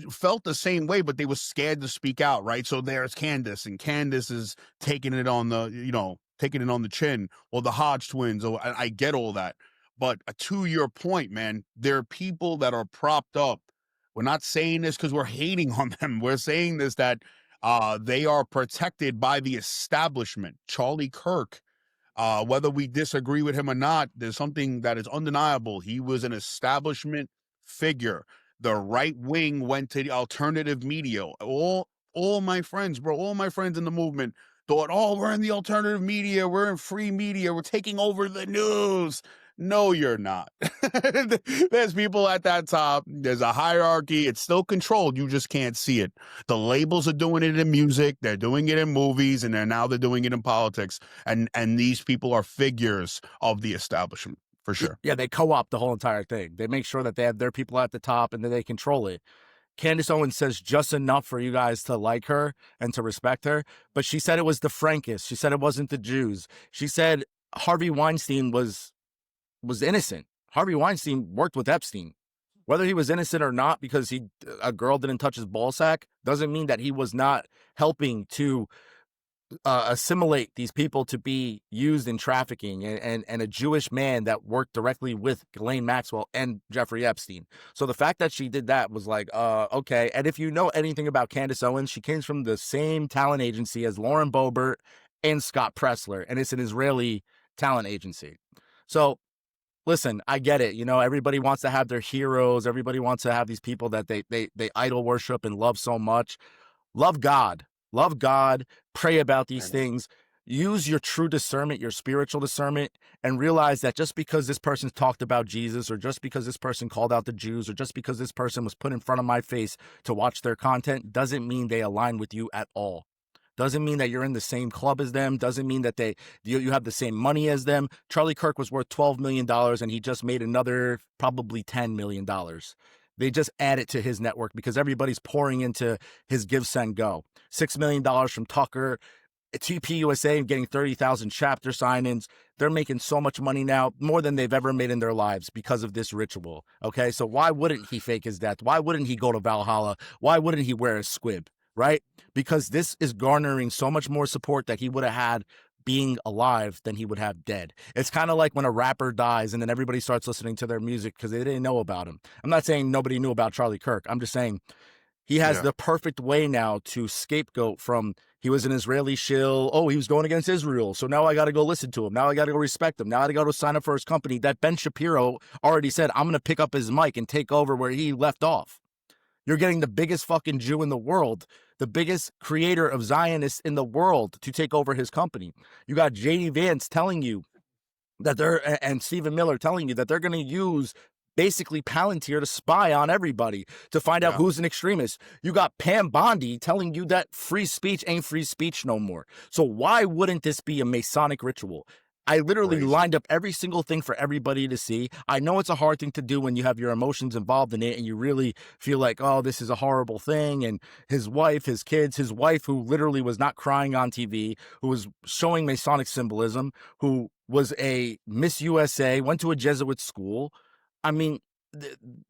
felt the same way, but they were scared to speak out, right? So there's Candace, and Candace is taking it on the chin, or the Hodge twins. Or I get all that, but to your point, man, there are people that are propped up. We're not saying this because we're hating on them. We're saying this that they are protected by the establishment. Charlie Kirk, whether we disagree with him or not, there's something that is undeniable. He was an establishment figure. The right wing went to the alternative media. All my friends, bro, all my friends in the movement thought, oh, we're in the alternative media, we're in free media, we're taking over the news. No, you're not. There's people at that top. There's a hierarchy. It's still controlled. You just can't see it. The labels are doing it in music. They're doing it in movies, and they're doing it in politics. And these people are figures of the establishment. For sure. Yeah, they co-opt the whole entire thing. They make sure that they have their people at the top and then they control it. Candace Owens says just enough for you guys to like her and to respect her, but she said it was the Frankists. She said it wasn't the Jews. She said Harvey Weinstein was innocent. Harvey Weinstein worked with Epstein. Whether he was innocent or not because a girl didn't touch his ballsack doesn't mean that he was not helping to assimilate these people to be used in trafficking, and a Jewish man that worked directly with Ghislaine Maxwell and Jeffrey Epstein. So the fact that she did that was like, okay. And if you know anything about Candace Owens, she came from the same talent agency as Lauren Boebert and Scott Pressler, and it's an Israeli talent agency. So listen, I get it. Everybody wants to have their heroes. Everybody wants to have these people that they idol worship and love so much. Love God. Love God, pray about these things, use your true discernment, your spiritual discernment, and realize that just because this person talked about Jesus, or just because this person called out the Jews, or just because this person was put in front of my face to watch their content, doesn't mean they align with you at all. Doesn't mean that you're in the same club as them. Doesn't mean that you have the same money as them. Charlie Kirk was worth $12 million, and he just made another probably $10 million. They just add it to his network because everybody's pouring into his Give, Send, Go. $6 million from Tucker, TP USA getting 30,000 chapter sign-ins. They're making so much money now, more than they've ever made in their lives because of this ritual. Okay, so why wouldn't he fake his death? Why wouldn't he go to Valhalla? Why wouldn't he wear a squib? right? Because this is garnering so much more support that he would have had being alive than he would have dead. It's kind of like when a rapper dies and then everybody starts listening to their music because they didn't know about him. I'm not saying nobody knew about Charlie Kirk. I'm just saying he has the perfect way now to scapegoat from he was an Israeli shill. Oh, he was going against Israel. So now I got to go listen to him. Now I got to go respect him. Now I got to go sign up for his company. That Ben Shapiro already said, I'm going to pick up his mic and take over where he left off. You're getting the biggest fucking Jew in the world, the biggest creator of Zionists in the world to take over his company. You got JD Vance telling you that and Stephen Miller telling you that they're going to use basically Palantir to spy on everybody to find out who's an extremist. You got Pam Bondi telling you that free speech ain't free speech no more. So why wouldn't this be a Masonic ritual? I literally lined up every single thing for everybody to see. I know it's a hard thing to do when you have your emotions involved in it and you really feel like, oh, this is a horrible thing. And his wife, his kids, his wife, who literally was not crying on TV, who was showing Masonic symbolism, who was a Miss USA, went to a Jesuit school. I mean,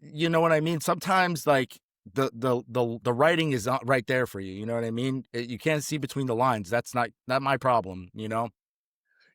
you know what I mean? Sometimes like the writing is not right there for you. You know what I mean? You can't see between the lines. That's not my problem, you know?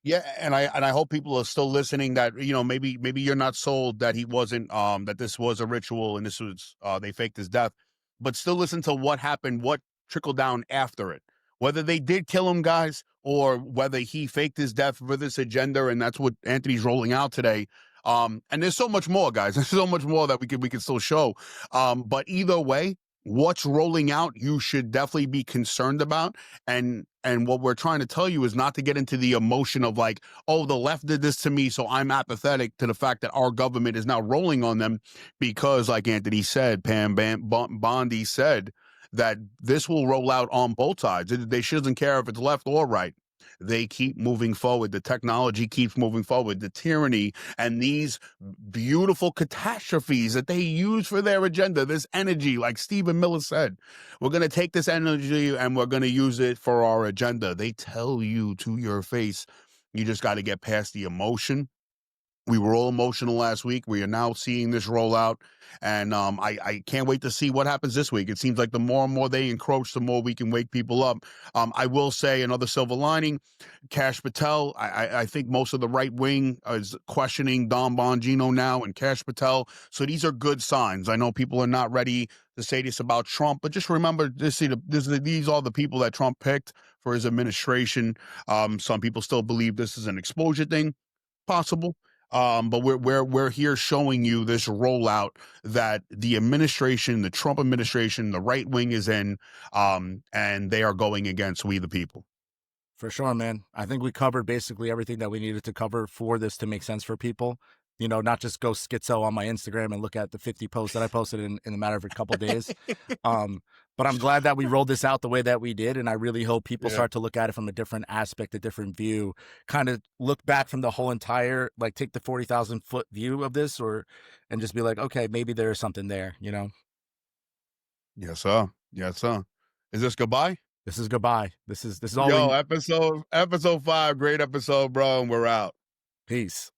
Yeah, and I hope people are still listening that, you know, maybe you're not sold that he wasn't that this was a ritual and this was they faked his death, but still listen to what happened, what trickled down after it. Whether they did kill him, guys, or whether he faked his death for this agenda, and that's what Anthony's rolling out today. And there's so much more, guys. There's so much more that we can still show. But either way, what's rolling out, you should definitely be concerned about. And what we're trying to tell you is not to get into the emotion of like, oh, the left did this to me, so I'm apathetic to the fact that our government is now rolling on them, because like Anthony said, Pam Bondi said that this will roll out on both sides. She doesn't care if it's left or right. They keep moving forward. The technology keeps moving forward. The tyranny and these beautiful catastrophes that they use for their agenda, this energy, like Stephen Miller said, we're going to take this energy and we're going to use it for our agenda. They tell you to your face. You just got to get past the emotion. We were all emotional last week. We are now seeing this roll out, and I can't wait to see what happens this week. It seems like the more and more they encroach, the more we can wake people up. I will say another silver lining, Kash Patel, I think most of the right wing is questioning Don Bongino now and Kash Patel, so these are good signs. I know people are not ready to say this about Trump, but just remember, these are the people that Trump picked for his administration. Some people still believe this is an exposure thing, possible. But we're here showing you this rollout that the administration, the Trump administration, the right wing is in, and they are going against we the people. For sure, man. I think we covered basically everything that we needed to cover for this to make sense for people. You know, not just go schizo on my Instagram and look at the 50 posts that I posted in a matter of a couple of days. But I'm glad that we rolled this out the way that we did. And I really hope people start to look at it from a different aspect, a different view, kind of look back from the whole entire, like take the 40,000 foot view of this and just be like, okay, maybe there's something there, you know? Yes, sir. Yes, sir. Is this goodbye? This is goodbye. This is all. Episode 5, great episode, bro. And we're out. Peace.